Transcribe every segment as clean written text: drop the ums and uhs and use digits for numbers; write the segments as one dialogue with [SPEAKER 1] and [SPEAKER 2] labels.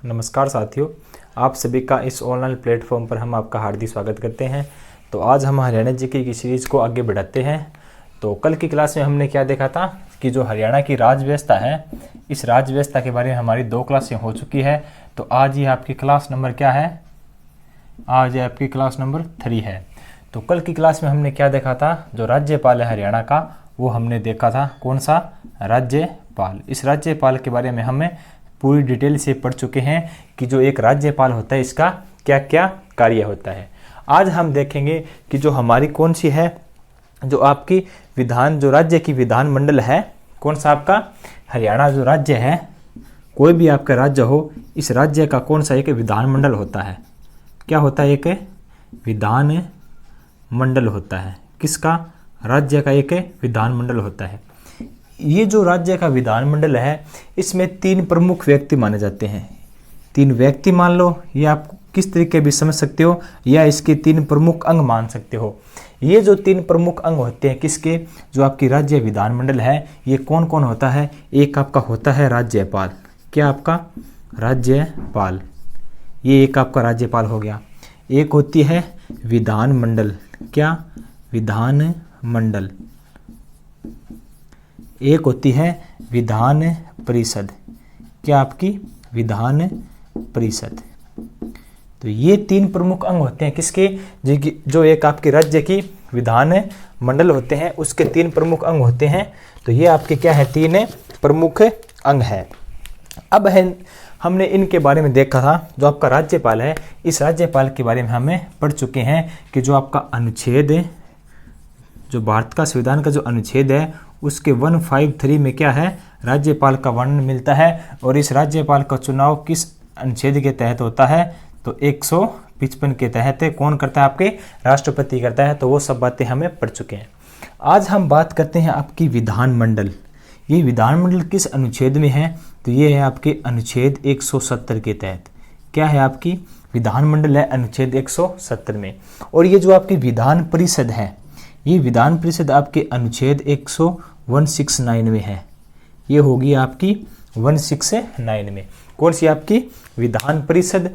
[SPEAKER 1] नमस्कार साथियों, आप सभी का इस ऑनलाइन प्लेटफॉर्म पर हम आपका हार्दिक स्वागत करते हैं। तो आज हम हरियाणा जीके की सीरीज़ को आगे बढ़ाते हैं। तो कल की क्लास में हमने क्या देखा था कि जो हरियाणा की राज्य व्यवस्था है, इस राज्य व्यवस्था के बारे में हमारी 2 क्लासें हो चुकी है। तो आज ये आपकी क्लास नंबर क्या है? आज ये आपकी क्लास नंबर 3 है। तो कल की क्लास में हमने क्या देखा था? जो राज्यपाल है हरियाणा का, वो हमने देखा था। कौन सा? राज्यपाल। इस राज्यपाल के बारे में हमें पूरी डिटेल से पढ़ चुके हैं कि जो एक राज्यपाल होता है इसका क्या क्या कार्य होता है। आज हम देखेंगे कि जो हमारी कौन सी है, जो आपकी जो राज्य की विधानमंडल है, कौन सा आपका हरियाणा जो राज्य है, कोई भी आपका राज्य हो, इस राज्य का कौन सा एक विधानमंडल होता है। क्या होता है? एक विधान मंडल होता है। किसका? राज्य का एक विधानमंडल होता है। ये जो राज्य का विधानमंडल है, इसमें 3 प्रमुख व्यक्ति माने जाते हैं। 3 व्यक्ति मान लो, ये आप किस तरीके भी समझ सकते हो, या इसके 3 प्रमुख अंग मान सकते हो। ये जो 3 प्रमुख अंग होते हैं किसके? जो आपकी राज्य विधानमंडल है, ये कौन कौन होता है? एक आपका होता है राज्यपाल। क्या आपका? राज्यपाल। ये एक आपका राज्यपाल हो गया। एक होती है विधानमंडल। क्या? विधानमंडल। एक होती है विधान परिषद। क्या आपकी? विधान परिषद। तो ये 3 प्रमुख अंग होते हैं किसके? जो एक आपके राज्य की विधान मंडल होते हैं, उसके 3 प्रमुख अंग होते हैं। तो ये आपके क्या है? 3 प्रमुख अंग है। अब है हमने इनके बारे में देखा था। जो आपका राज्यपाल है, इस राज्यपाल के बारे में हमें पढ़ चुके हैं कि जो आपका अनुच्छेद, जो भारत का संविधान का जो अनुच्छेद है, उसके 153 में क्या है? राज्यपाल का वर्णन मिलता है। और इस राज्यपाल का चुनाव किस अनुच्छेद के तहत होता है? तो 155 के तहत कौन करता है? आपके राष्ट्रपति करता है। तो वो सब बातें हमें पढ़ चुके हैं। आज हम बात करते हैं आपकी विधानमंडल। ये विधानमंडल किस अनुच्छेद में है? तो ये है आपके अनुच्छेद 170 के तहत। क्या है? आपकी विधानमंडल है अनुच्छेद 170 में। और ये जो आपकी विधान परिषद है, ये विधान परिषद आपके अनुच्छेद 169 में है। ये होगी आपकी 169 में। कौन सी आपकी? विधान परिषद।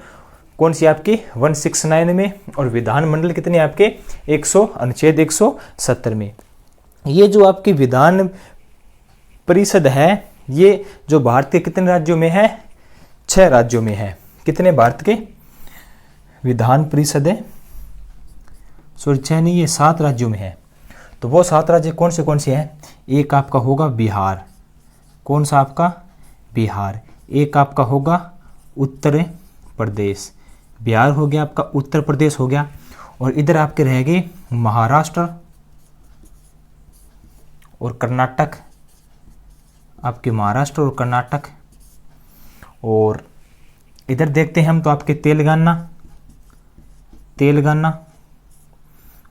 [SPEAKER 1] कौन सी आपकी? 169 में। और विधानमंडल कितने आपके? अनुच्छेद 170 में। ये जो आपकी विधान परिषद है, ये जो भारत के कितने राज्यों में है? 6 राज्यों में है। कितने भारत के? विधान परिषद है, सॉरी 6 नहीं, ये 7 राज्यों में है। तो वो 7 राज्य कौन से हैं? एक आपका होगा बिहार। कौन सा आपका? बिहार। एक आपका होगा उत्तर प्रदेश। बिहार हो गया आपका, उत्तर प्रदेश हो गया। और इधर आपके रहेंगे महाराष्ट्र और कर्नाटक। आपके महाराष्ट्र और कर्नाटक। और इधर देखते हैं हम तो आपके तेलंगाना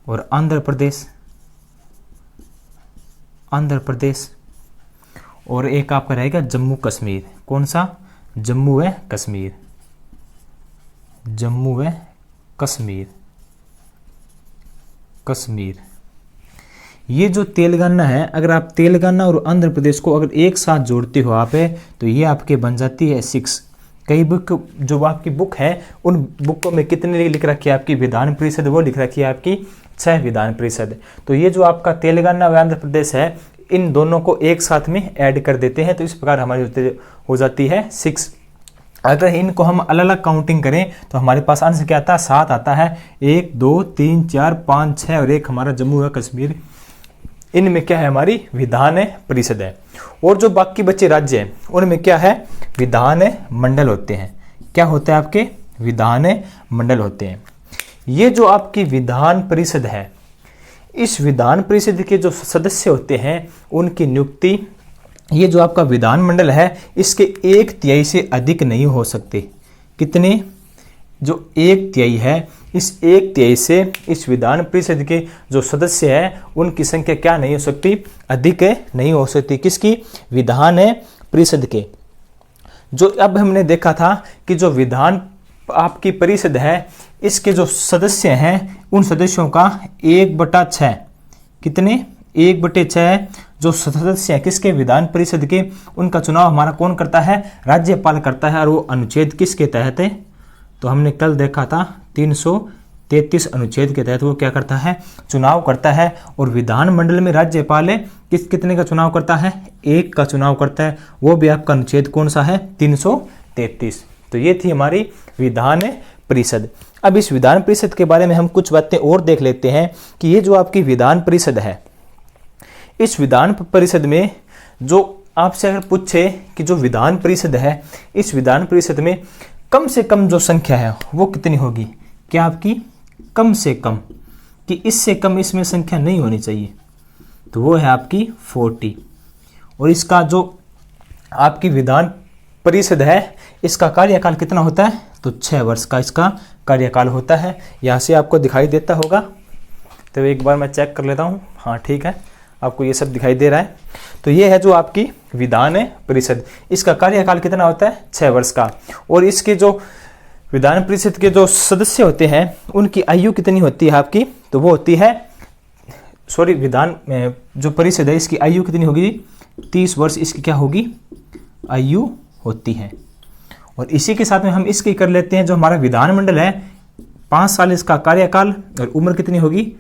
[SPEAKER 1] और आंध्र प्रदेश। और एक आपका रहेगा जम्मू कश्मीर। कौन सा? जम्मू व कश्मीर। ये जो तेलंगाना है, अगर आप तेलंगाना और आंध्र प्रदेश को अगर एक साथ जोड़ते हो आप, तो ये आपके बन जाती है 6। कई बुक, जो आपकी बुक है, उन बुकों में कितने लिख रखी है आपकी विधान परिषद? वो लिख रखी है आपकी 6 विधान परिषद। तो ये जो आपका तेलंगाना व आंध्र प्रदेश है, इन दोनों को एक साथ में ऐड कर देते हैं। तो इस प्रकार हमारी हो जाती है 6। अगर इनको हम अलग अलग काउंटिंग करें तो हमारे पास आंसर क्या आता है? 7 आता है। 1 2 3 4 5 6 और एक हमारा जम्मू व कश्मीर। इनमें क्या है? हमारी विधान परिषद है। और जो बाकी बचे राज्य हैं, उनमें क्या है? विधान मंडल होते हैं। क्या होते हैं? आपके विधान मंडल होते हैं। ये जो आपकी विधान परिषद है, इस विधान परिषद के जो सदस्य होते हैं, उनकी नियुक्ति, ये जो आपका विधानमंडल है, इसके 1/3 से अधिक नहीं हो सकते। कितने? जो 1/3 है, इस 1/3 से इस विधान परिषद के जो सदस्य हैं, उनकी संख्या क्या नहीं हो सकती? अधिक नहीं हो सकती। किसकी? विधान परिषद के। जो अब हमने देखा था कि जो विधान आपकी परिषद है, इसके जो सदस्य हैं, उन सदस्यों का 1/6 कितने? 1/6 जो सदस्य हैं किसके, विधान परिषद के, उनका चुनाव हमारा कौन करता है, राज्यपाल करता है। और वो अनुच्छेद किसके तहत है, तो हमने कल देखा था 333 अनुच्छेद के तहत वो क्या करता है, चुनाव करता है। और विधानमंडल में राज्यपाल कितने का चुनाव करता है, 1 का चुनाव करता है। वो भी आपका अनुच्छेद कौन सा है, 333। तो ये थी हमारी विधान परिषद। अब इस विधान परिषद के बारे में हम कुछ बातें और देख लेते हैं कि ये जो आपकी विधान परिषद है, इस विधान परिषद में जो आपसे अगर पूछे कि जो विधान परिषद है, इस विधान परिषद में कम से कम जो संख्या है वो कितनी होगी, क्या आपकी कम से कम, कि इससे कम इसमें संख्या नहीं होनी चाहिए, तो वो है आपकी 40। और इसका जो आपकी विधान परिषद है, इसका कार्यकाल कितना होता है, तो 6 वर्ष का इसका कार्यकाल होता है। यहाँ से आपको दिखाई देता होगा, तो एक बार मैं चेक कर लेता हूँ। हाँ ठीक है, आपको ये सब दिखाई दे रहा है। तो ये है जो आपकी विधान परिषद, इसका कार्यकाल कितना होता है, 6 वर्ष का। और इसके जो विधान परिषद के जो सदस्य होते हैं उनकी आयु कितनी होती है आपकी, तो वो होती है, सॉरी, विधान जो परिषद है इसकी आयु कितनी होगी, 30 वर्ष इसकी क्या होगी, आयु होती है। और इसी के साथ में हम इसकी कर लेते हैं, जो हमारा विधानमंडल है 5 साल इसका कार्यकाल, और उम्र कितनी होगी,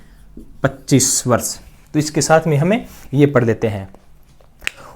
[SPEAKER 1] 25 वर्ष। तो इसके साथ में हमें ये पढ़ लेते हैं।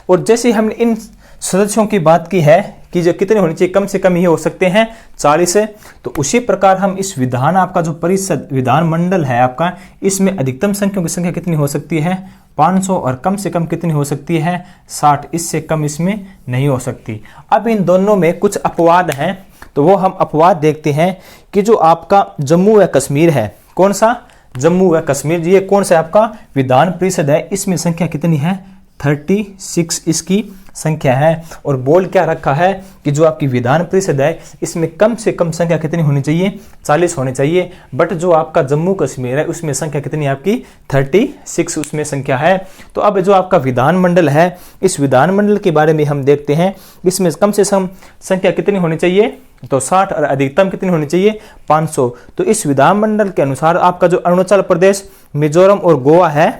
[SPEAKER 1] और जैसे हमने इन सदस्यों की बात की है कि जो कितने होने चाहिए, कम से कम ये हो सकते हैं 40 है, तो उसी प्रकार हम इस विधान आपका जो परिषद विधानमंडल है आपका, इसमें अधिकतम संख्याओं की संख्या कितनी हो सकती है, 500, और कम से कम कितनी हो सकती है, 60, इससे कम इसमें नहीं हो सकती। अब इन दोनों में कुछ अपवाद हैं, तो वो हम अपवाद देखते हैं कि जो आपका जम्मू व कश्मीर है, कौन सा, जम्मू व कश्मीर, ये कौन सा आपका विधान परिषद है, इसमें संख्या कितनी है, 36 इसकी संख्या है। और बोल क्या रखा है कि जो आपकी विधान परिषद है इसमें कम से कम संख्या कितनी होनी चाहिए, 40 होनी चाहिए। बट जो आपका जम्मू कश्मीर है उसमें संख्या कितनी है आपकी, 36 उसमें संख्या है। तो अब जो आपका विधानमंडल है, इस विधानमंडल के बारे में हम देखते हैं, इसमें कम से कम संख्या कितनी होनी चाहिए, तो 60, और अधिकतम कितनी होनी चाहिए, 500। तो इस विधानमंडल के अनुसार आपका जो अरुणाचल प्रदेश, मिजोरम और गोवा है,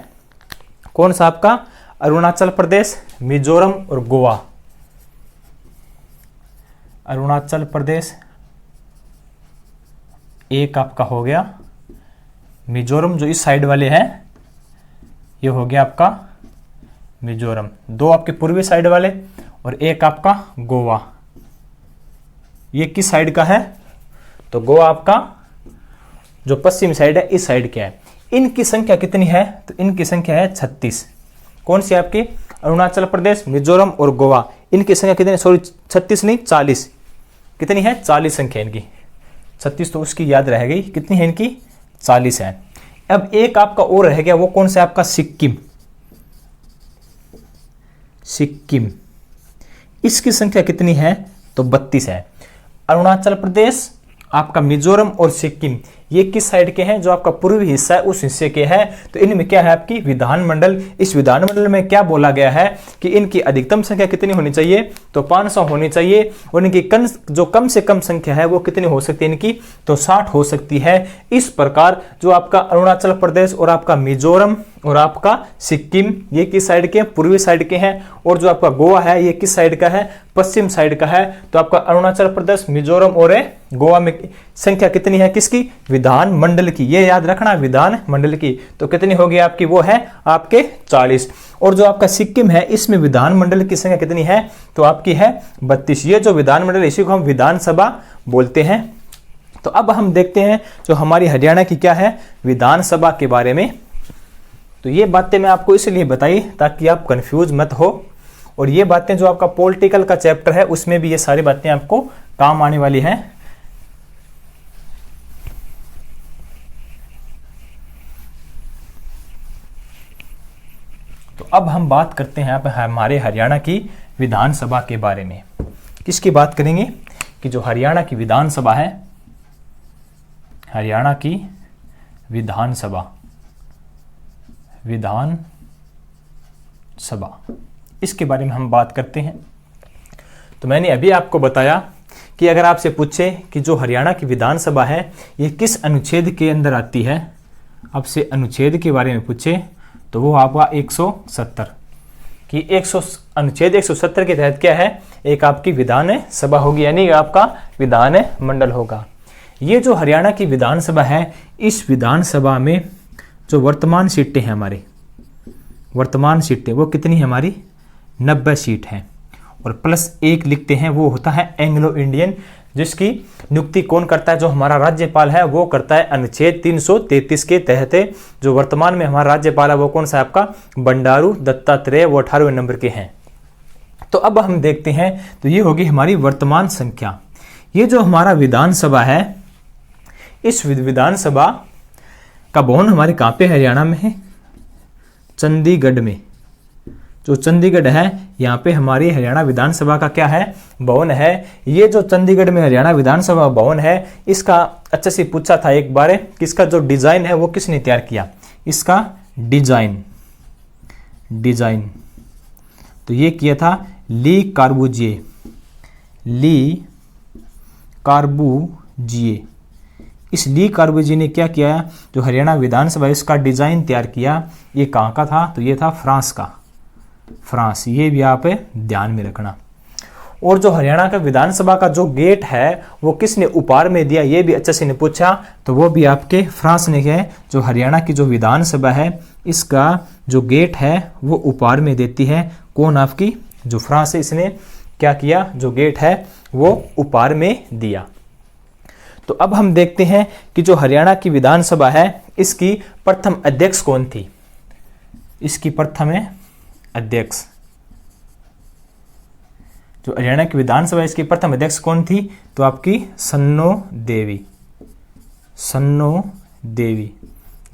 [SPEAKER 1] कौन सा आपका, अरुणाचल प्रदेश, मिजोरम और गोवा, अरुणाचल प्रदेश एक आपका हो गया, मिजोरम जो इस साइड वाले हैं ये हो गया आपका मिजोरम, 2 आपके पूर्वी साइड वाले, और एक आपका गोवा। ये किस साइड का है, तो गोवा आपका जो पश्चिमी साइड है इस साइड क्या है। इनकी संख्या कितनी है, तो इनकी संख्या है 36। कौन सी आपकी, अरुणाचल प्रदेश, मिजोरम और गोवा, इनकी संख्या कितनी, सॉरी 36 नहीं 40, कितनी है, 40 संख्या इनकी। 36 तो उसकी याद रह गई, कितनी है इनकी, 40 है। अब एक आपका और रह गया, वो कौन सा आपका, सिक्किम, सिक्किम, इसकी संख्या कितनी है, तो 32 है। अरुणाचल प्रदेश, आपका मिजोरम और सिक्किम, ये किस साइड के हैं, जो आपका पूर्वी हिस्सा है उस हिस्से के हैं। तो इनमें क्या है आपकी विधानमंडल, इस विधानमंडल में क्या बोला गया है कि इनकी अधिकतम संख्या कितनी होनी चाहिए, तो 500 होनी चाहिए। और इनकी जो कम से कम संख्या है वो कितनी हो सकती है इनकी, तो 60 हो सकती है। इस प्रकार जो आपका अरुणाचल प्रदेश और आपका मिजोरम और आपका सिक्किम, ये किस साइड के, पूर्वी साइड के हैं। और जो आपका गोवा है ये किस साइड का है, पश्चिम साइड का है। तो आपका अरुणाचल प्रदेश, मिजोरम और गोवा में संख्या कितनी है, किसकी, विधान मंडल की, ये याद रखना, विधान मंडल की। तो कितनी होगी आपकी, वो है आपके 40। और जो आपका सिक्किम है इसमें विधान मंडल की संख्या कितनी है, तो आपकी है 32। ये जो विधान मंडल, इसी को हम विधानसभा बोलते हैं। तो अब हम देखते हैं जो हमारी हरियाणा की क्या है, विधानसभा के बारे में। तो ये बातें मैं आपको इसलिए बताई ताकि आप कंफ्यूज मत हो। और ये बातें जो आपका पॉलिटिकल का चैप्टर है उसमें भी ये सारी बातें आपको काम आने वाली हैं। तो अब हम बात करते हैं हमारे हरियाणा की विधानसभा के बारे में। किसकी बात करेंगे, कि जो हरियाणा की विधानसभा है, हरियाणा की विधानसभा, विधानसभा, इसके बारे में हम बात करते हैं। तो मैंने अभी आपको बताया कि अगर आपसे पूछे कि जो हरियाणा की विधानसभा है ये किस अनुच्छेद के अंदर आती है, आपसे अनुच्छेद के बारे में पूछे तो वो आपका 170। कि अनुच्छेद 170 के तहत क्या है, एक आपकी विधान सभा होगी, यानी आपका विधान मंडल होगा। ये जो हरियाणा की विधानसभा है, इस विधानसभा में जो वर्तमान सीटें हैं हमारी, वर्तमान सीटें वो कितनी है हमारी, 90 सीट हैं, और +1 लिखते हैं, वो होता है एंग्लो इंडियन, जिसकी नियुक्ति कौन करता है, जो हमारा राज्यपाल है वो करता है अनुच्छेद 333 के तहत। जो वर्तमान में हमारा राज्यपाल है वो कौन सा है आपका, बंडारू दत्तात्रेय, वो 18वें नंबर के हैं। तो अब हम देखते हैं, तो ये होगी हमारी वर्तमान संख्या। ये जो हमारा विधानसभा है, इस विधानसभा का भवन हमारे कहाँ पे, हरियाणा में है, चंडीगढ़ में। जो चंडीगढ़ है, यहाँ पे हमारी हरियाणा विधानसभा का क्या है, भवन है। ये जो चंडीगढ़ में हरियाणा विधानसभा भवन है, इसका अच्छे से पूछा था एक बार कि इसका जो डिजाइन है वो किसने तैयार किया, इसका डिजाइन तो ये किया था ली कार्बूजिए। इस ली कार्बूजिए ने क्या किया, जो हरियाणा विधानसभा इसका डिजाइन तैयार किया, ये कहाँ का था, तो ये था फ्रांस का, फ्रांस, ये भी आप ध्यान में रखना। और जो हरियाणा का विधानसभा का जो गेट है वो किसने उपहार में दिया, ये भी अच्छे से ने पूछा, तो वो भी आपके फ्रांस ने है। जो हरियाणा की जो विधानसभा है, इसका जो गेट है वो उपहार में देती है कौन, आपकी जो फ्रांस है, इसने क्या किया, जो गेट है वो उपहार में दिया। तो अब हम देखते हैं कि जो हरियाणा की विधानसभा है, इसकी प्रथम अध्यक्ष कौन थी। इसकी प्रथम अध्यक्ष, जो हरियाणा की विधानसभा इसकी प्रथम अध्यक्ष कौन थी, तो आपकी सन्नो देवी।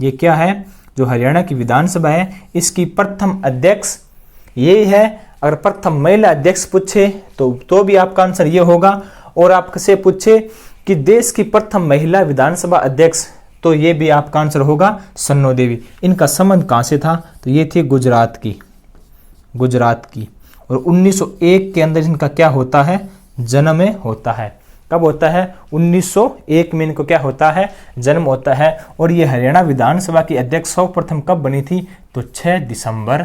[SPEAKER 1] ये क्या है, जो हरियाणा की विधानसभा है इसकी प्रथम अध्यक्ष यही है। अगर प्रथम महिला अध्यक्ष पूछे तो भी आपका आंसर ये होगा, और आपसे पूछे कि देश की प्रथम महिला विधानसभा अध्यक्ष, तो ये भी आपका आंसर होगा सन्नो देवी। इनका संबंध कहां से था, तो ये थी गुजरात की, और 1901 के अंदर इनका क्या होता है, जन्म होता है। कब होता है, 1901 में इनको क्या होता है, जन्म होता है। और ये हरियाणा विधानसभा की अध्यक्ष सर्वप्रथम कब बनी थी, तो 6 दिसंबर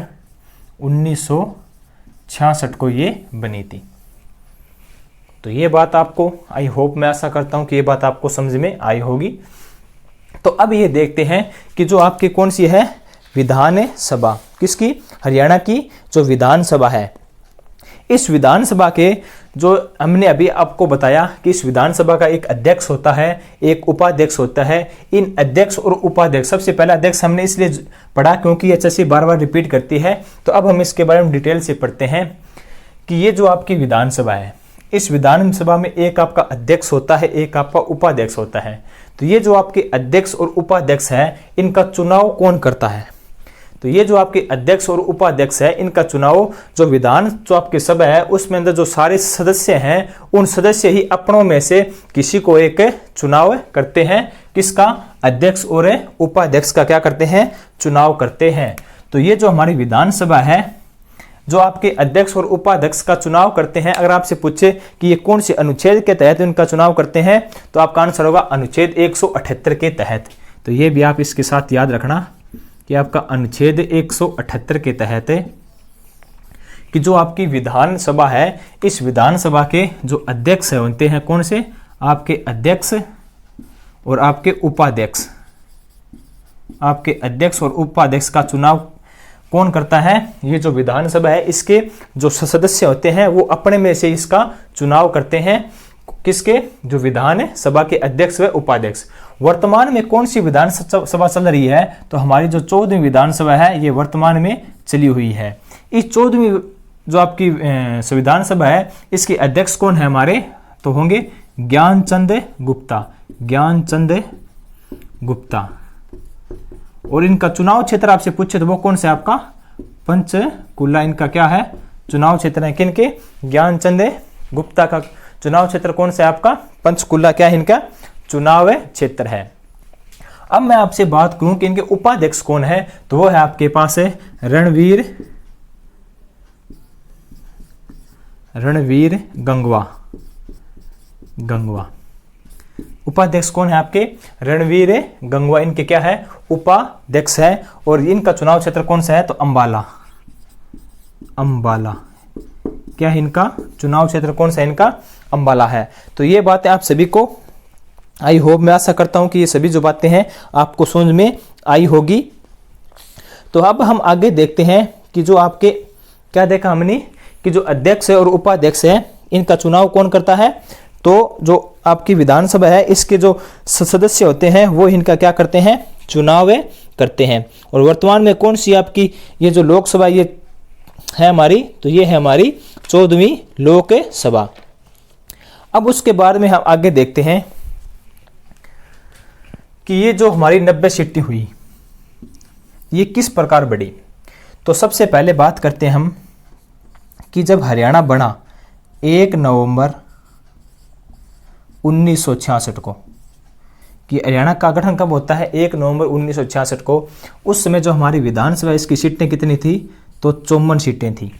[SPEAKER 1] 1966 को ये बनी थी। तो ये बात आपको, आई होप, मैं आशा करता हूं कि ये बात आपको समझ में आई होगी। तो अब ये देखते हैं कि जो आपकी कौन सी है विधान सभा, किसकी, हरियाणा की जो विधानसभा है। इस विधानसभा के जो हमने अभी आपको बताया कि इस विधानसभा का एक अध्यक्ष होता है, एक उपाध्यक्ष होता है। इन अध्यक्ष और उपाध्यक्ष, सबसे पहला अध्यक्ष हमने इसलिए पढ़ा क्योंकि एचएससी बार बार रिपीट करती है। तो अब हम इसके बारे में डिटेल से पढ़ते हैं कि ये जो आपकी विधानसभा है, इस विधानसभा में एक आपका अध्यक्ष होता है, एक आपका उपाध्यक्ष होता है। तो ये जो आपके अध्यक्ष और उपाध्यक्ष है, इनका चुनाव कौन करता है, तो ये जो आपके अध्यक्ष और उपाध्यक्ष है, इनका चुनाव जो विधान जो आपके सभा है उसमें अंदर जो सारे सदस्य हैं, उन सदस्य ही अपनों में से किसी को एक चुनाव करते हैं। किसका, अध्यक्ष और उपाध्यक्ष का क्या करते हैं, चुनाव करते हैं। तो ये जो हमारी विधानसभा है, जो आपके अध्यक्ष और उपाध्यक्ष का चुनाव करते हैं, अगर आपसे पूछे कि ये कौन से अनुच्छेद के तहत इनका चुनाव करते हैं, तो आपका आंसर होगा अनुच्छेद 178 के तहत। तो ये भी आप इसके साथ याद रखना कि आपका अनुच्छेद 178 के तहत है कि जो आपकी विधानसभा है, इस विधानसभा के जो अध्यक्ष होते हैं, कौन से, आपके अध्यक्ष और आपके उपाध्यक्ष। आपके अध्यक्ष और उपाध्यक्ष का चुनाव कौन करता है, ये जो विधानसभा है इसके जो सदस्य होते हैं वो अपने में से इसका चुनाव करते हैं। किसके, जो विधान सभा के अध्यक्ष व उपाध्यक्ष। वर्तमान में कौन सी विधानसभा चल रही है, तो हमारी जो 14वीं विधानसभा है ये वर्तमान में चली हुई है। इस 14वीं जो आपकी संविधान सभा है, इसके अध्यक्ष कौन है हमारे, तो होंगे ज्ञानचंद गुप्ता। और इनका चुनाव क्षेत्र आपसे पूछे तो वो कौन सा, आपका पंचकुला इनका क्या है, चुनाव क्षेत्र है। किनके, ज्ञानचंद गुप्ता का चुनाव क्षेत्र कौन सा है, आपका पंचकुला क्या है इनका चुनाव क्षेत्र है। अब मैं आपसे बात करूं कि इनके उपाध्यक्ष कौन है, तो वो है आपके पास है रणवीर गंगवा। उपाध्यक्ष कौन है आपके, रणवीर गंगवा, इनके क्या है, उपाध्यक्ष है। और इनका चुनाव क्षेत्र कौन सा है, तो अंबाला अंबाला। क्या है इनका चुनाव क्षेत्र, कौन सा इनका अंबाला है। तो ये बातें आप सभी को, आई होप, मैं आशा करता हूं कि ये सभी जो बातें हैं आपको समझ में आई होगी। तो अब हम आगे देखते हैं कि जो आपके क्या देखा हमने कि जो अध्यक्ष और उपाध्यक्ष है इनका चुनाव कौन करता है। तो जो आपकी विधानसभा है इसके जो सदस्य होते हैं वो इनका क्या करते हैं, चुनाव करते हैं। और वर्तमान में कौन सी आपकी ये जो लोकसभा ये है हमारी, तो ये है हमारी 14वीं लोकसभा। अब उसके बाद में हम आगे देखते हैं कि ये जो हमारी 90 सीटें हुई ये किस प्रकार बढ़ी। तो सबसे पहले बात करते हैं हम कि जब हरियाणा बना 1 नवंबर 1966 को, कि हरियाणा का गठन कब होता है, 1 नवंबर 1966 को। उस समय जो हमारी विधानसभा इसकी सीटें कितनी थी, तो 54 सीटें थी।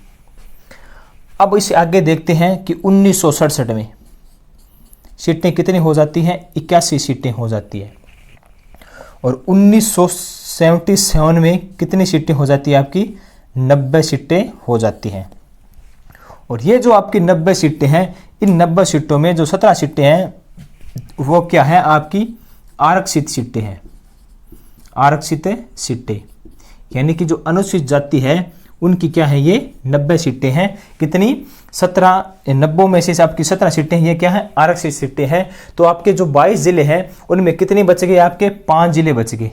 [SPEAKER 1] अब इसे आगे देखते हैं कि 1967 में सीटें कितनी हो जाती हैं, 81 सीटें हो जाती है। और 1977 में कितनी सीटें हो जाती है आपकी, 90 सीटें हो जाती हैं। और ये जो आपकी 90 सीटें हैं, इन 90 सीटों में जो 17 सीटें हैं वो क्या है आपकी आरक्षित सीटें हैं। आरक्षित सीटें यानी कि जो अनुसूचित जाति है उनकी क्या है, ये 90 सीटें हैं। कितनी, 17, 90 में से आपकी 17 सीटें ये क्या है, आरक्षित सीटें हैं। तो आपके जो 22 जिले हैं उनमें कितने बच गए, आपके 5 जिले बच गए।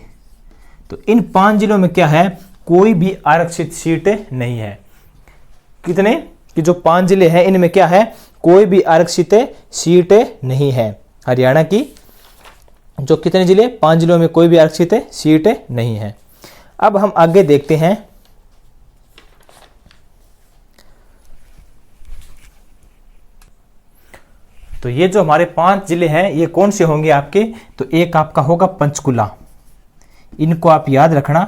[SPEAKER 1] तो इन 5 जिलों में क्या है, कोई भी आरक्षित सीट नहीं है। कितने कि जो 5 जिले हैं इनमें क्या है, कोई भी आरक्षित सीट नहीं है। हरियाणा की जो कितने जिले, 5 जिलों में कोई भी आरक्षित सीट नहीं है। अब हम आगे देखते हैं तो ये जो हमारे 5 जिले हैं ये कौन से होंगे आपके, तो एक आपका होगा पंचकुला, इनको आप याद रखना।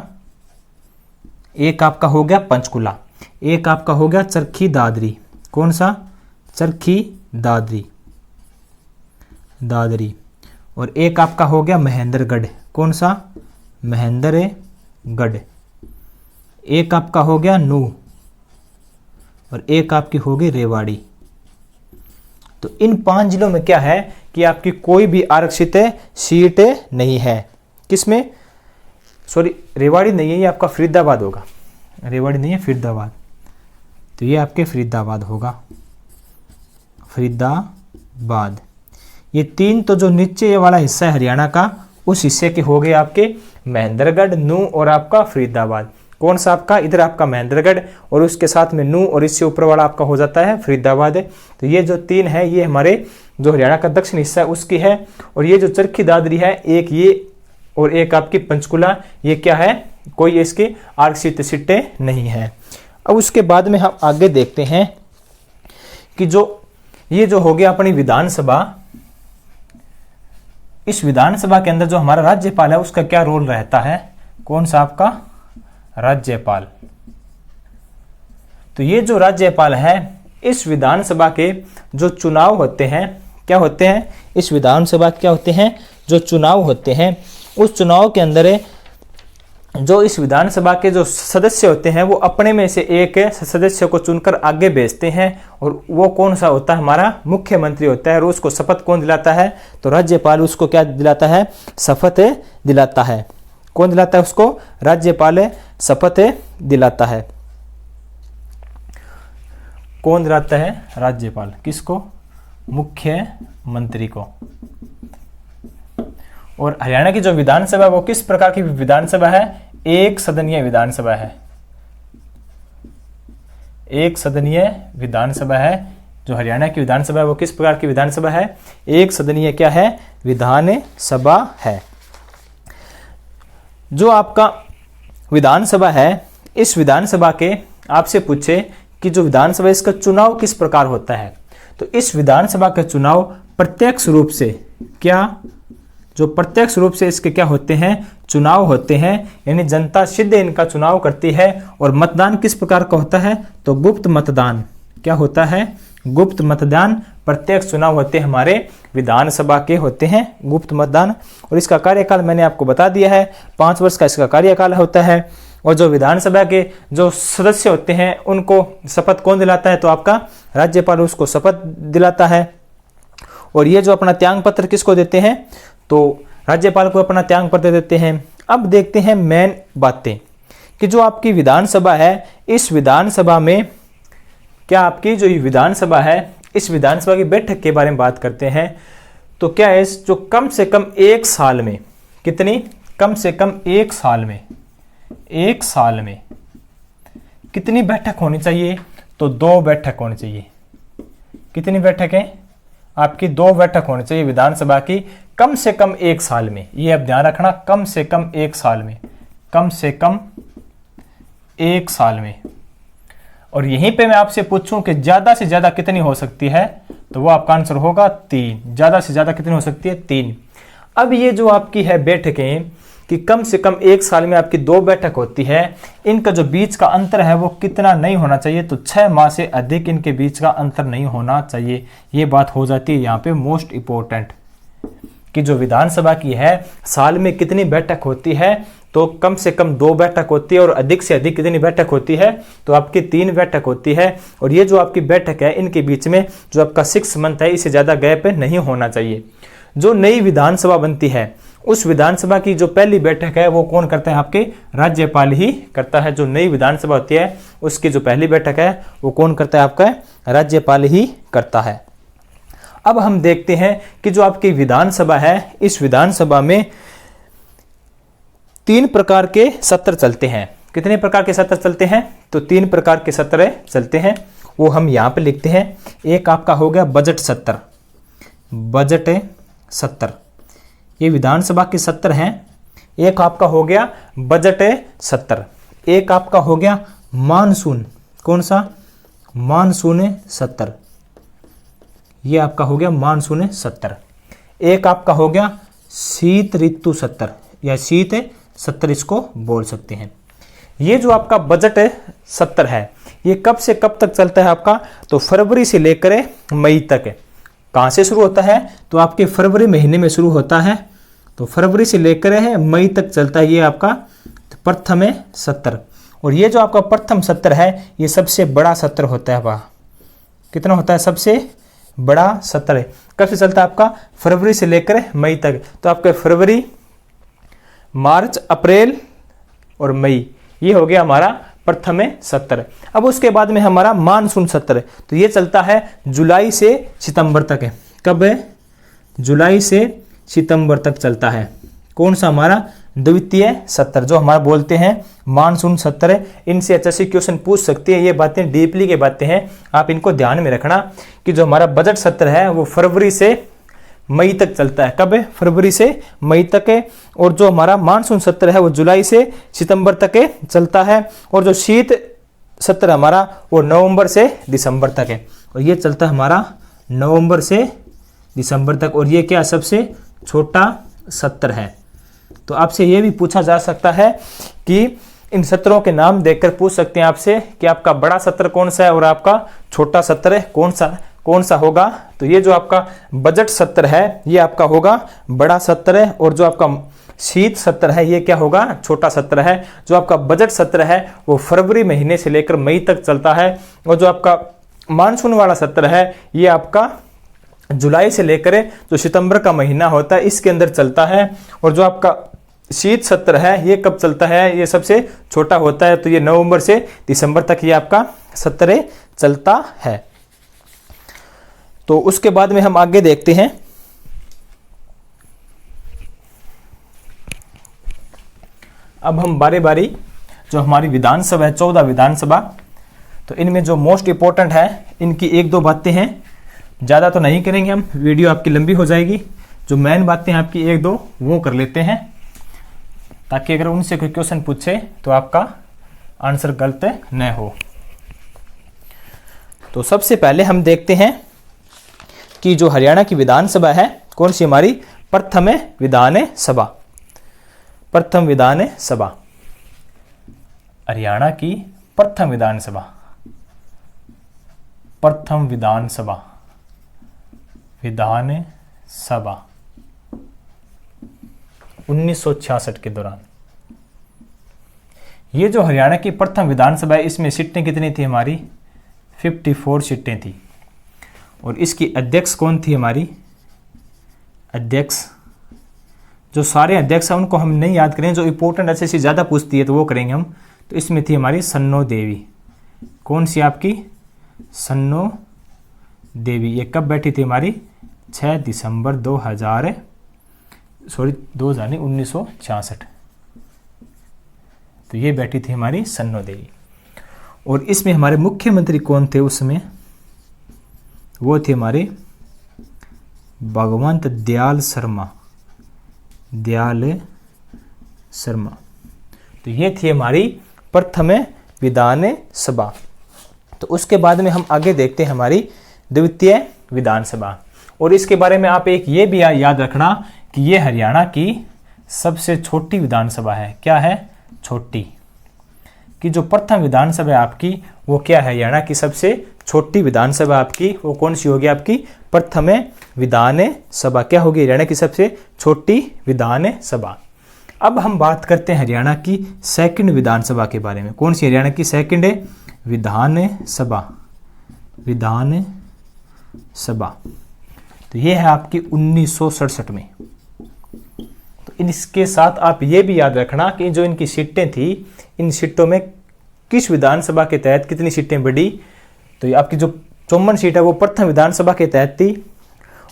[SPEAKER 1] एक आपका हो गया पंचकुला, एक आपका हो गया चरखी दादरी, कौन सा, चरखी दादरी, दादरी। और एक आपका हो गया महेंद्रगढ़, कौन सा, महेंद्रगढ़। एक आपका हो गया नूह और एक आपकी होगी रेवाड़ी। तो इन 5 जिलों में क्या है कि आपकी कोई भी आरक्षित सीट नहीं है। किसमें, सॉरी रेवाड़ी नहीं है, ये आपका फरीदाबाद होगा। रेवाड़ी नहीं है, फरीदाबाद। तो ये आपके फरीदाबाद होगा, फरीदाबाद। ये 3 तो जो नीचे वाला हिस्सा है हरियाणा का, उस हिस्से के हो गए आपके महेंद्रगढ़, नूह और आपका फरीदाबाद। कौन सा आपका, इधर आपका महेंद्रगढ़ और उसके साथ में नूह और इससे ऊपर वाला आपका हो जाता है फरीदाबाद। तो ये जो 3 है ये हमारे जो हरियाणा का दक्षिण हिस्सा है उसकी है। और ये जो चरखी दादरी है, एक ये और एक आपकी पंचकुला, ये क्या है, कोई इसकी आरक्षित सीटें नहीं है। अब उसके बाद में हम आगे देखते हैं कि जो ये जो हो गया अपनी विधानसभा, इस विधानसभा के अंदर जो हमारा राज्यपाल है उसका क्या रोल रहता है, कौन सा आपका, राज्यपाल। तो ये जो राज्यपाल है, इस विधानसभा के जो चुनाव होते हैं, क्या होते हैं, इस विधानसभा क्या होते हैं, जो चुनाव होते हैं, उस चुनाव के अंदर जो इस विधानसभा के जो सदस्य होते हैं वो अपने में से एक सदस्य को चुनकर आगे भेजते हैं। और वो कौन सा होता है, हमारा मुख्यमंत्री होता है। और उसको शपथ कौन दिलाता है, तो राज्यपाल उसको क्या दिलाता है, शपथ दिलाता है। कौन दिलाता है उसको, राज्यपाल शपथ दिलाता है। कौन दिलाता है, राज्यपाल। किसको, मुख्यमंत्री को। और हरियाणा की जो विधानसभा वो किस प्रकार की विधानसभा है, एक सदनीय विधानसभा है। एक सदनीय विधानसभा है जो हरियाणा की विधानसभा है, वो किस प्रकार की विधानसभा है, एक सदनीय क्या है, विधानसभा है। जो आपका विधानसभा है, इस विधानसभा के आपसे पूछे कि जो विधानसभा इसका चुनाव किस प्रकार होता है, तो इस विधानसभा का चुनाव प्रत्यक्ष रूप से क्या, जो प्रत्यक्ष रूप से इसके क्या होते हैं, चुनाव होते हैं। यानी जनता सीधे इनका चुनाव करती है। और मतदान किस प्रकार का होता है, तो गुप्त मतदान। क्या होता है, गुप्त मतदान। प्रत्यक्ष चुनाव होते हैं हमारे विधानसभा के होते हैं गुप्त मतदान। और इसका कार्यकाल मैंने आपको बता दिया है, 5 वर्ष का इसका कार्यकाल होता है। और जो विधानसभा के जो सदस्य होते हैं उनको शपथ कौन दिलाता है? तो आपका राज्यपाल उसको शपथ दिलाता है। और ये जो अपना त्याग पत्र किसको देते हैं? तो राज्यपाल को अपना त्याग पत्र देते हैं। अब देखते हैं मेन बातें कि जो आपकी विधानसभा है, इस विधानसभा में क्या आपकी जो विधानसभा है, इस विधानसभा की बैठक के बारे में बात करते हैं। तो क्या है, जो कम से कम एक साल में कितनी, कम से कम एक साल में कितनी बैठक होनी चाहिए? तो 2 बैठक होनी चाहिए। कितनी बैठकें? आपकी 2 बैठक होनी चाहिए विधानसभा की कम से कम एक साल में। ये अब ध्यान रखना, कम से कम एक साल में, कम से कम एक साल में। और यहीं पे मैं आपसे पूछूं कि ज्यादा से ज्यादा कितनी हो सकती है? तो वो आपका आंसर होगा 3। ज्यादा से ज्यादा कितनी हो सकती है? 3। अब ये जो आपकी है बैठकें कि कम से कम एक साल में आपकी 2 बैठक होती है, इनका जो बीच का अंतर है वो कितना नहीं होना चाहिए? तो 6 माह से अधिक इनके बीच का अंतर नहीं होना चाहिए। ये बात हो जाती है यहाँ पे मोस्ट इंपॉर्टेंट कि जो विधानसभा की है साल में कितनी बैठक होती है? तो कम से कम 2 बैठक होती है। और अधिक से अधिक कितनी बैठक होती है? तो आपकी 3 बैठक होती है। और ये जो आपकी बैठक है इनके बीच में जो आपका 6 मंथ है, इससे ज्यादा गैप नहीं होना चाहिए। जो नई विधानसभा बनती है उस विधानसभा की जो पहली बैठक है वो कौन करता है? आपके राज्यपाल ही करता है। जो नई विधानसभा होती है उसकी जो पहली बैठक है वो कौन करता है? आपका राज्यपाल ही करता है। अब हम देखते हैं कि जो आपकी विधानसभा है, इस विधानसभा में 3 प्रकार के सत्र चलते हैं। कितने प्रकार के सत्र चलते हैं? तो 3 प्रकार के सत्र चलते हैं, वो हम यहां पे लिखते हैं। एक आपका हो गया बजट सत्र, बजट सत्र, ये विधानसभा के सत्र हैं। एक आपका हो गया बजट सत्र, एक आपका हो गया मानसून, कौन सा? मानसून सत्र, ये आपका हो गया मानसून सत्र। एक आपका हो गया शीत ऋतु सत्र या शीत सत्र इसको बोल सकते हैं। ये जो आपका बजट सत्र है ये कब से कब तक चलता है आपका? तो फरवरी से लेकर मई तक। कहां से शुरू होता है? तो आपके फरवरी महीने में शुरू होता है। तो फरवरी से लेकर मई तक चलता है ये आपका प्रथम सत्र। और ये जो आपका प्रथम सत्र है ये सबसे बड़ा सत्र होता है। वह कितना होता है? सबसे बड़ा सत्र। कब से चलता है आपका? फरवरी से लेकर मई तक। तो आपके फरवरी, मार्च, अप्रैल और मई, ये हो गया हमारा प्रथम सत्र। अब उसके बाद में हमारा मानसून सत्र, तो ये चलता है जुलाई से सितंबर तक। कब है? जुलाई से सितंबर तक चलता है। कौन सा? हमारा द्वितीय सत्र, जो हमारा बोलते हैं मानसून सत्र। इनसे HSC क्वेश्चन पूछ सकती है। ये बातें डीपली के बातें हैं, आप इनको ध्यान में रखना कि जो हमारा बजट सत्र है वो फरवरी से मई तक चलता है। कब है? फरवरी से मई तक है। और जो हमारा मानसून सत्र है वो जुलाई से सितंबर तक चलता है। और जो शीत सत्र हमारा वो नवंबर से दिसंबर तक है। और ये चलता है हमारा नवंबर से दिसंबर तक। और ये क्या? सबसे छोटा सत्र है। तो आपसे ये भी पूछा जा सकता है कि इन सत्रों के नाम देखकर पूछ सकते हैं आपसे कि आपका बड़ा सत्र कौन सा है और आपका छोटा सत्र कौन सा होगा। तो ये जो आपका बजट सत्र है ये आपका होगा बड़ा सत्र है। और जो आपका शीत सत्र है ये क्या होगा? छोटा सत्र है। जो आपका बजट सत्र है वो फरवरी महीने से लेकर मई तक चलता है। और जो आपका मानसून वाला सत्र है ये आपका जुलाई से लेकर जो सितंबर का महीना होता है इसके अंदर चलता है। और जो आपका शीत सत्र है ये कब चलता है? ये सबसे छोटा होता है। तो ये नवंबर से दिसंबर तक ये आपका सत्र चलता है। तो उसके बाद में हम आगे देखते हैं। अब हम बारी बारी जो हमारी विधानसभा है 14 विधानसभा, तो इनमें जो मोस्ट इंपॉर्टेंट है इनकी 1-2 बातें हैं, ज़्यादा तो नहीं करेंगे हम, वीडियो आपकी लंबी हो जाएगी। जो मेन बातें आपकी 1-2 वो कर लेते हैं ताकि अगर उनसे कोई क्वेश्चन पूछे तो आपका आंसर गलत न हो। तो सबसे पहले हम देखते हैं कि जो हरियाणा की विधानसभा है कौन सी? हमारी प्रथम विधान सभा। प्रथम विधान सभा, हरियाणा की प्रथम विधानसभा, प्रथम विधानसभा, विधान सभा 1966 के दौरान ये जो हरियाणा की प्रथम विधानसभा है इसमें सीटें कितनी थी हमारी, 54 सीटें थी। और इसकी अध्यक्ष कौन थी हमारी, अध्यक्ष, जो सारे अध्यक्ष हैं उनको हम नहीं याद करें, जो इंपॉर्टेंट अच्छे से ज़्यादा पूछती है तो वो करेंगे हम। तो इसमें थी हमारी सन्नो देवी। कौन सी आपकी, सन्नो देवी। ये कब बैठी थी हमारी, 6 दिसंबर 1966। तो ये बैठी थी हमारी सन्नो देवी। और इसमें हमारे मुख्यमंत्री कौन थे उस समय, वो थे हमारे भगवंत दयाल शर्मा, दयाल शर्मा। तो ये थी हमारी प्रथम विधान सभा। तो उसके बाद में हम आगे देखते हैं हमारी द्वितीय विधानसभा। और इसके बारे में आप एक ये भी याद रखना कि ये हरियाणा की सबसे छोटी विधानसभा है। क्या है, छोटी। कि जो प्रथम विधानसभा है आपकी वो क्या है, हरियाणा की सबसे छोटी विधानसभा आपकी वो कौन सी होगी, आपकी प्रथम विधान सभा। क्या होगी, हरियाणा की सबसे छोटी विधान सभा। अब हम बात करते हैं हरियाणा की सेकंड विधानसभा के बारे में। कौन सी, हरियाणा की सेकंड विधान सभा, विधान सभा। तो ये है आपकी 1967 में। तो इसके साथ आप ये भी याद रखना कि जो इनकी सीटें थी, इन सीटों में किस विधानसभा के तहत कितनी सीटें बढ़ी। तो ये आपकी जो 54 सीट है वो प्रथम विधानसभा के तहत थी।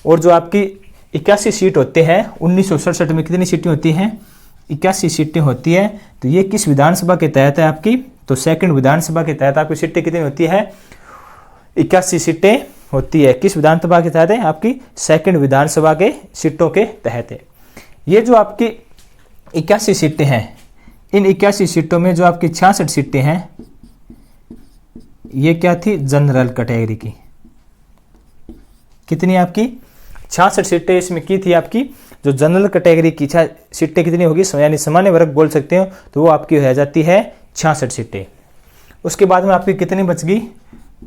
[SPEAKER 1] और जो आपकी 81 सीट होते हैं 1967 में कितनी सीटें होती हैं, 81 सीटें होती है। तो ये किस विधानसभा के तहत है आपकी, तो सेकंड विधानसभा के तहत आपकी सीटें कितनी होती है, 81 सीटें होती है। किस विधानसभा के तहत है, आपकी सेकंड विधानसभा के सीटों के तहत है। ये जो आपकी 81 सीटें हैं, इन 81 सीटों में जो आपकी 66 सीटें हैं ये क्या थी, जनरल कैटेगरी की। कितनी आपकी 66 सीटें इसमें की थी आपकी जो जनरल कैटेगरी की सीटें कितनी होगी, यानी सामान्य वर्ग बोल सकते हो, तो वो आपकी हो जाती है 66 सीटें। उसके बाद में आपकी कितनी बच गई,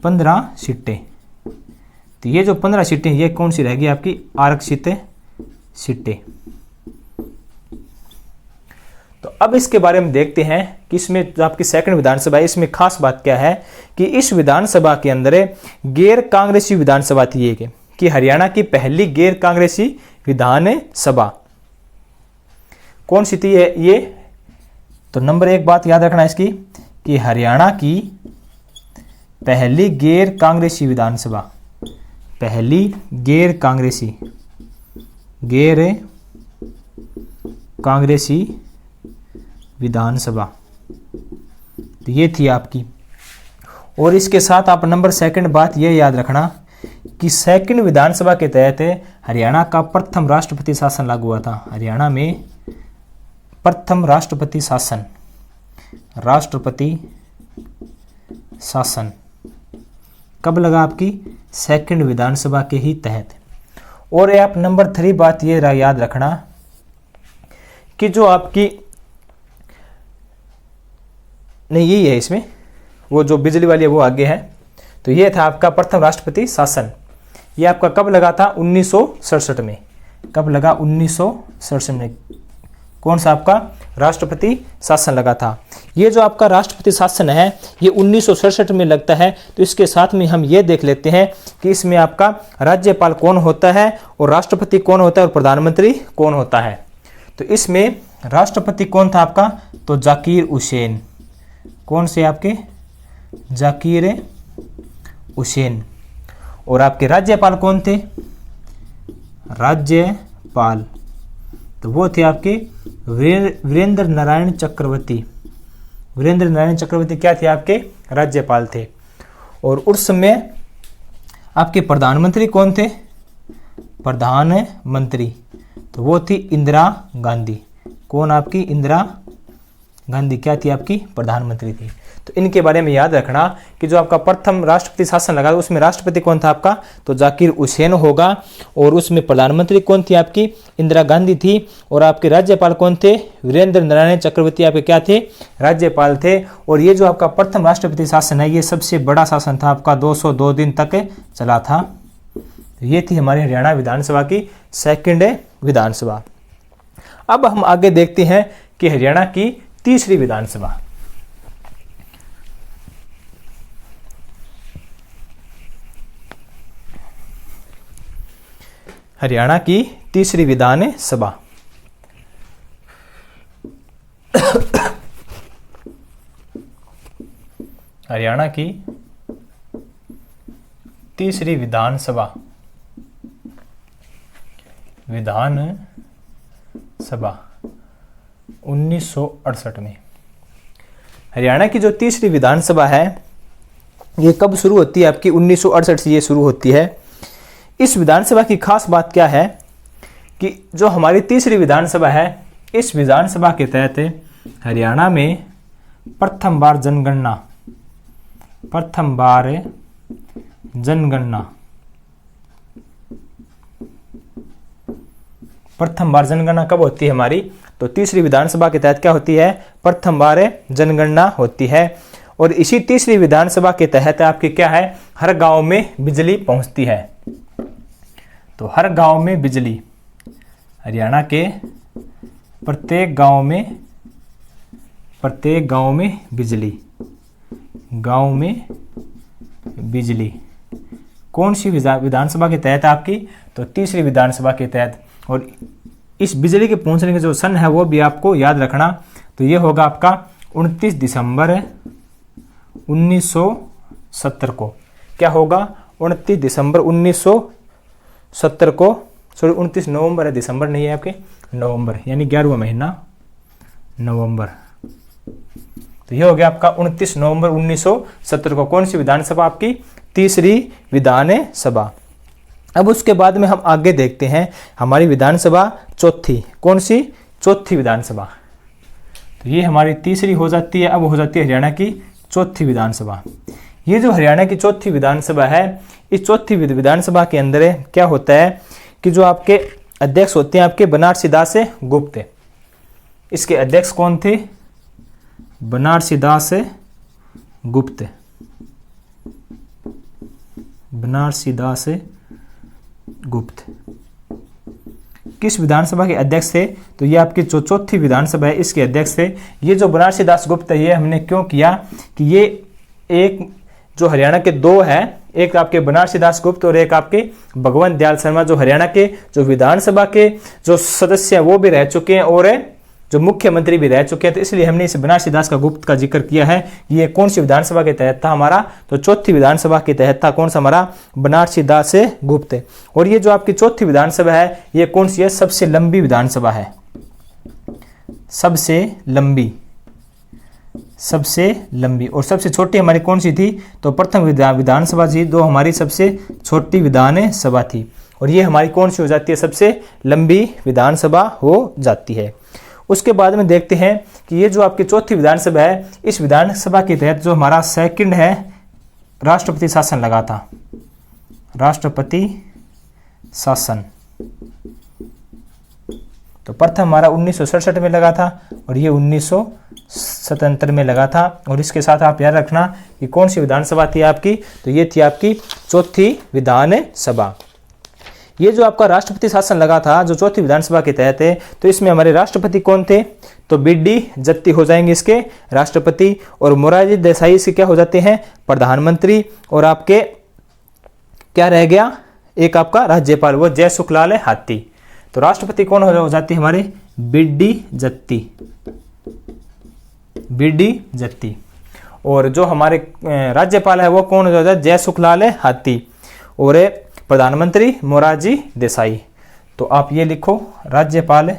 [SPEAKER 1] 15 सीटें। तो ये जो 15 सीटें ये कौन सी रहेगी आपकी, आरक्षित सीटें। तो अब इसके बारे में देखते हैं कि इसमें जो आपकी सेकंड विधानसभा है इसमें खास बात क्या है कि इस विधानसभा के अंदर गैर कांग्रेसी विधानसभा थी ये कि हरियाणा की पहली गैर कांग्रेसी विधानसभा कौन सी थी ये। तो नंबर 1 बात याद रखना इसकी कि हरियाणा की पहली गैर कांग्रेसी विधानसभा, पहली गैर कांग्रेसी विधानसभा तो ये थी आपकी। और इसके साथ आप नंबर 2 बात ये याद रखना कि सेकंड विधानसभा के तहत हरियाणा का प्रथम राष्ट्रपति शासन लागू हुआ था। हरियाणा में प्रथम राष्ट्रपति शासन कब लगा, आपकी सेकंड विधानसभा के ही तहत। और आप नंबर 3 बात ये याद रखना कि जो आपकी नहीं यही है इसमें, वो जो बिजली वाली है वो आगे है। तो ये था आपका प्रथम राष्ट्रपति शासन। ये आपका कब लगा था, 1967 में। कब लगा, 1967 में। कौन सा आपका राष्ट्रपति शासन लगा था। ये जो आपका राष्ट्रपति शासन है ये 1967 में लगता है। तो इसके साथ में हम ये देख लेते हैं कि इसमें आपका राज्यपाल कौन होता है और राष्ट्रपति कौन होता है और प्रधानमंत्री कौन होता है। तो इसमें राष्ट्रपति कौन था आपका, तो जाकिर हुसैन। कौन से आपके, जाकिर हुसैन। और आपके राज्यपाल कौन थे, राज्यपाल तो वो थे आपके वीरेंद्र नारायण चक्रवर्ती। वीरेंद्र नारायण चक्रवर्ती क्या थे, आपके राज्यपाल थे। और उस समय आपके प्रधानमंत्री कौन थे, प्रधानमंत्री तो वो थी इंदिरा गांधी। कौन आपकी, इंदिरा गांधी क्या थी, आपकी प्रधानमंत्री थी। तो इनके बारे में याद रखना कि जो आपका प्रथम राष्ट्रपति शासन लगा उसमें राष्ट्रपति कौन था आपका, तो जाकिर हुसैन होगा। और उसमें प्रधानमंत्री कौन थी, आपकी इंदिरा गांधी थी। और आपके राज्यपाल कौन थे, वीरेंद्र नारायण चक्रवर्ती आपके क्या थे, राज्यपाल थे। और ये जो आपका प्रथम राष्ट्रपति शासन है ये सबसे बड़ा शासन था आपका, 202 दिन तक चला था। ये थी हमारी हरियाणा विधानसभा की सेकंड विधानसभा। अब हम आगे देखते हैं कि हरियाणा की तीसरी विधानसभा। हरियाणा की तीसरी विधान सभा। हरियाणा की तीसरी विधानसभा, विधान सभा 1968 में। हरियाणा की जो तीसरी विधानसभा है ये कब शुरू होती है आपकी? 1968 से ये शुरू होती है। इस विधानसभा की खास बात क्या है कि जो हमारी तीसरी विधानसभा है, इस विधानसभा के तहत हरियाणा में प्रथम बार जनगणना कब होती है हमारी? तो तीसरी विधानसभा के तहत क्या होती है? प्रथम बार जनगणना होती है। और इसी तीसरी विधानसभा के तहत आपकी क्या है? हर गांव में बिजली पहुंचती है। तो हर गांव में बिजली, हरियाणा के प्रत्येक गांव में बिजली कौन सी विधानसभा के तहत आपकी? तो तीसरी विधानसभा के तहत। और इस बिजली के पहुंचने का जो सन है वो भी आपको याद रखना। तो ये होगा आपका 29 दिसंबर 1970 को। क्या होगा? 29 दिसंबर 1970 को, सॉरी 29 नवंबर है, दिसंबर नहीं है आपके, नवंबर, यानी 11वां महीना नवंबर। तो ये हो गया आपका 29 नवंबर 1970 को। कौन सी विधानसभा आपकी? तीसरी विधानसभा। अब उसके बाद में हम आगे देखते हैं हमारी विधानसभा चौथी। कौन सी? चौथी विधानसभा। तो ये हमारी तीसरी हो जाती है, अब हो जाती है हरियाणा की चौथी विधानसभा। ये जो हरियाणा की चौथी विधानसभा है, इस चौथी विधानसभा के अंदर क्या होता है कि जो आपके अध्यक्ष होते हैं आपके बनारसी दास गुप्त। इसके अध्यक्ष कौन थे? बनारसी दास गुप्त। बनारसी दास गुप्त किस विधानसभा के अध्यक्ष थे? तो ये आपकी जो चौथी विधानसभा है इसके अध्यक्ष थे। ये जो बनारसी दास गुप्त है, ये हमने क्यों किया कि ये एक जो हरियाणा के दो है, एक आपके बनारसी दास गुप्त और एक आपके भगवंत दयाल शर्मा, जो हरियाणा के जो विधानसभा के जो सदस्य हैं वो भी रह चुके हैं और जो मुख्यमंत्री भी रह चुके हैं। तो इसलिए हमने इस बनारसी दास का गुप्त का जिक्र किया है। ये कौन सी विधानसभा के तहत था हमारा? तो चौथी विधानसभा के तहत था। कौन सा हमारा? बनारसी दास गुप्त। और ये जो आपकी चौथी विधानसभा है ये कौन सी है? सबसे लंबी विधानसभा है, सबसे लंबी। और सबसे छोटी हमारी कौन सी थी? तो प्रथम विधानसभा जी, दो हमारी सबसे छोटी विधानसभा थी। और ये हमारी कौन सी हो जाती है? सबसे लंबी विधानसभा हो जाती है। उसके बाद में देखते हैं कि ये जो आपकी चौथी विधानसभा है, इस विधानसभा के तहत जो हमारा सेकंड है राष्ट्रपति शासन लगा था। राष्ट्रपति शासन तो प्रथम हमारा 1967 में लगा था और ये 1977 में लगा था। और इसके साथ आप याद रखना कि कौन सी विधानसभा थी आपकी? तो ये थी आपकी चौथी विधानसभा। ये जो आपका राष्ट्रपति शासन लगा था जो चौथी विधानसभा के तहत है, तो इसमें हमारे राष्ट्रपति कौन थे? तो बी.डी. जत्ती हो जाएंगे इसके राष्ट्रपति। और मोरारजी देसाई इसके क्या हो जाते हैं? प्रधानमंत्री। और आपके क्या रह गया? एक आपका राज्यपाल, वो जय सुखलाल हाथी। तो राष्ट्रपति कौन हो जाती है हमारे? बी.डी. जत्ती। और जो हमारे राज्यपाल है वो कौन हो जाता है? जय सुखलाल हाथी। और प्रधानमंत्री मोरारजी देसाई। तो आप ये लिखो, राज्यपाल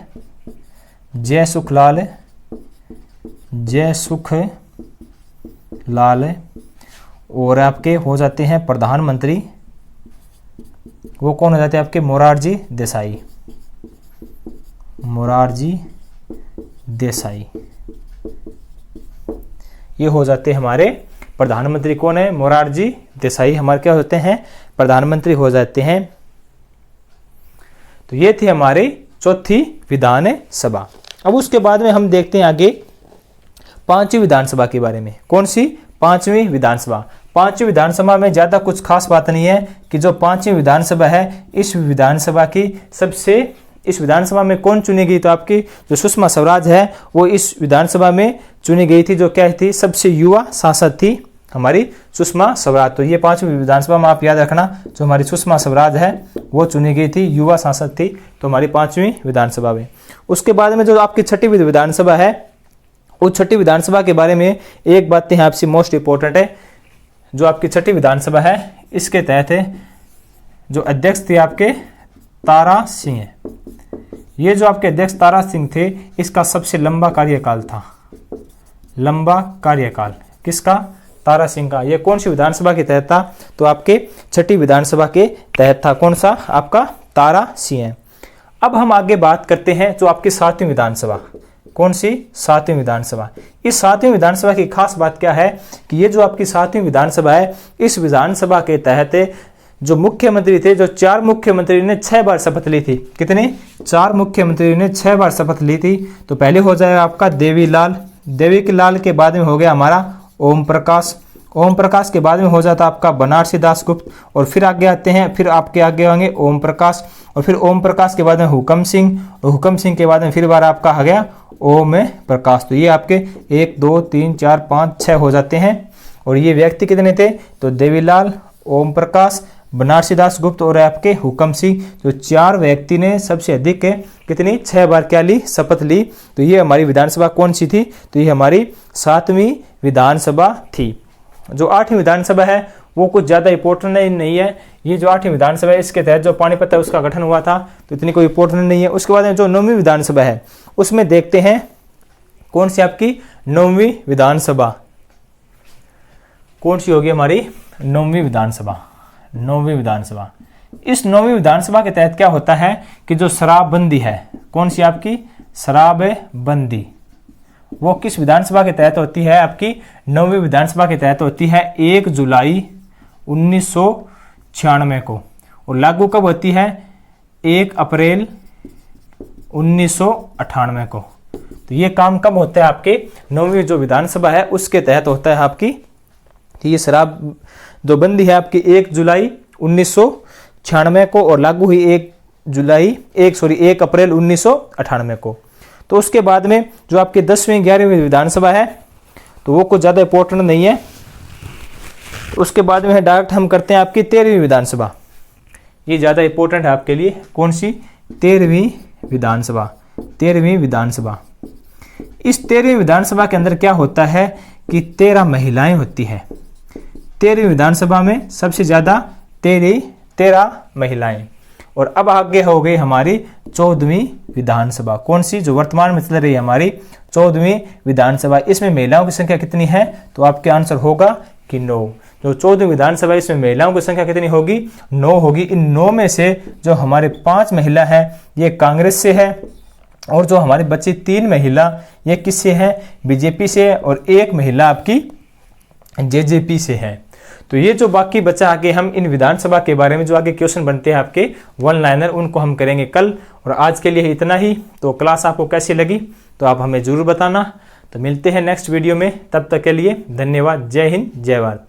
[SPEAKER 1] जय सुखलाल और आपके हो जाते हैं प्रधानमंत्री, वो कौन हो जाते हैं आपके? मोरारजी देसाई। ये हो जाते हैं हमारे प्रधानमंत्री। कौन है? मोरारजी देसाई हमारे क्या होते हैं? प्रधानमंत्री हो जाते हैं। तो ये थी हमारी चौथी विधानसभा। अब उसके बाद में हम देखते हैं आगे पांचवी विधानसभा के बारे में। कौन सी? पांचवी विधानसभा। पांचवी विधानसभा में ज्यादा कुछ खास बात नहीं है कि जो पांचवी विधानसभा है इस विधानसभा में कौन चुनी गई? तो आपकी जो सुषमा स्वराज है वो इस विधानसभा में चुनी गई थी, जो क्या थी? सबसे युवा सांसद थी हमारी सुषमा स्वराज। तो ये 5वीं विधानसभा में आप याद रखना, जो हमारी सुषमा स्वराज है वो चुनी गई थी, युवा सांसद थी, तो हमारी 5वीं विधानसभा में। उसके बाद में जो आपकी 6ठी विधानसभा है, उस 6ठी विधानसभा के बारे में एक बात यहाँ आपसे मोस्ट इंपॉर्टेंट है। जो आपकी 6ठी विधानसभा है, इसके तहत जो अध्यक्ष थे आपके तारा सिंह, ये जो आपके अध्यक्ष तारा सिंह थे, इसका सबसे लंबा कार्यकाल था। लंबा कार्यकाल किसका? तारा सिंह का। ये कौन सी विधानसभा के तहत था? तो आपके 6ठी विधानसभा के तहत था। कौन सा? आपका तारा सिंह। अब हम आगे बात करते हैं जो आपकी 7वीं विधानसभा। कौन सी? 7वीं विधानसभा। इस 7वीं विधानसभा की खास बात क्या है कि ये जो आपकी 7वीं विधानसभा है, इस विधानसभा के तहत जो मुख्यमंत्री थे, जो 4 मुख्यमंत्री ने 6 बार शपथ ली थी। कितने? 4 मुख्यमंत्री ने 6 बार शपथ ली थी। तो पहले हो जाएगा आपका देवीलाल, देवीलाल के बाद में हो गया हमारा ओम प्रकाश, ओम प्रकाश के बाद में हो जाता आपका बनारसी दास गुप्त, और फिर आगे आते हैं, फिर आपके आगे होंगे ओम प्रकाश, और फिर ओम प्रकाश के बाद में हुकम सिंह, और हुकम सिंह के बाद में फिर बार आपका आ गया ओम प्रकाश। तो ये आपके 1 2 3 4 5 6 हो जाते हैं। और ये व्यक्ति कितने थे? तो देवीलाल, ओम प्रकाश, बनारसी दास गुप्त और आपके हुकम सिंह। जो 4 व्यक्ति ने सबसे अधिक कितनी? 6 बार क्या ली? शपथ ली। तो ये हमारी विधानसभा कौन सी थी? तो ये हमारी 7वीं विधानसभा थी। जो 8वीं विधानसभा है वो कुछ ज़्यादा इंपॉर्टेंट नहीं है। ये जो 8वीं विधानसभा है, इसके तहत जो पानीपत है उसका गठन हुआ था, तो इतनी कोई इंपॉर्टेंट नहीं है। उसके बाद में जो 9वीं विधानसभा है, उसमें देखते हैं कौन सी आपकी 9वीं विधानसभा कौन सी होगी? हमारी 9वीं विधानसभा। 9वीं विधानसभा, इस 9वीं विधानसभा के तहत क्या होता है कि जो शराबबंदी है, कौन सी आपकी? शराबबंदी, वो किस विधानसभा के तहत होती है? आपकी 9वीं विधानसभा के तहत होती है 1 जुलाई 1996 को, और लागू कब होती है? 1 अप्रैल 1998 को। तो ये काम कब होता है? आपके 9वीं जो विधानसभा है उसके तहत होता है आपकी। ये शराब जो बंदी है आपकी 1 जुलाई 1996 को, और लागू हुई 1 अप्रैल 1998 को। तो उसके बाद में जो आपकी 10वीं 11वीं विधानसभा है, तो वो कुछ ज़्यादा इंपॉर्टेंट नहीं है। उसके बाद में डायरेक्ट हम करते हैं आपकी 13वीं विधानसभा। ये ज़्यादा इंपॉर्टेंट है आपके लिए। कौन सी? 13वीं विधानसभा। 13वीं विधानसभा, इस 13वीं विधानसभा के अंदर क्या होता है कि 13 महिलाएं होती है। 13वीं विधानसभा में सबसे ज़्यादा 13 महिलाएं। और अब आगे हो गई हमारी 14वीं विधानसभा। कौन सी? जो वर्तमान में चल रही है हमारी 14वीं विधानसभा। इसमें महिलाओं की संख्या कितनी है? तो आपके आंसर होगा कि 9। जो 14वीं विधानसभा, इसमें महिलाओं की संख्या कितनी होगी? 9 होगी। इन 9 में से जो हमारे 5 महिला है ये कांग्रेस से है, और जो हमारी बची 3 महिला ये किससे है? बीजेपी से, और 1 महिला आपकी जेजेपी से है। तो ये जो बाकी बचा, आगे हम इन विधानसभा के बारे में जो आगे क्वेश्चन बनते हैं आपके 1 लाइनर, उनको हम करेंगे कल। और आज के लिए इतना ही। तो क्लास आपको कैसी लगी तो आप हमें जरूर बताना। तो मिलते हैं नेक्स्ट वीडियो में, तब तक के लिए धन्यवाद। जय हिंद, जय भारत।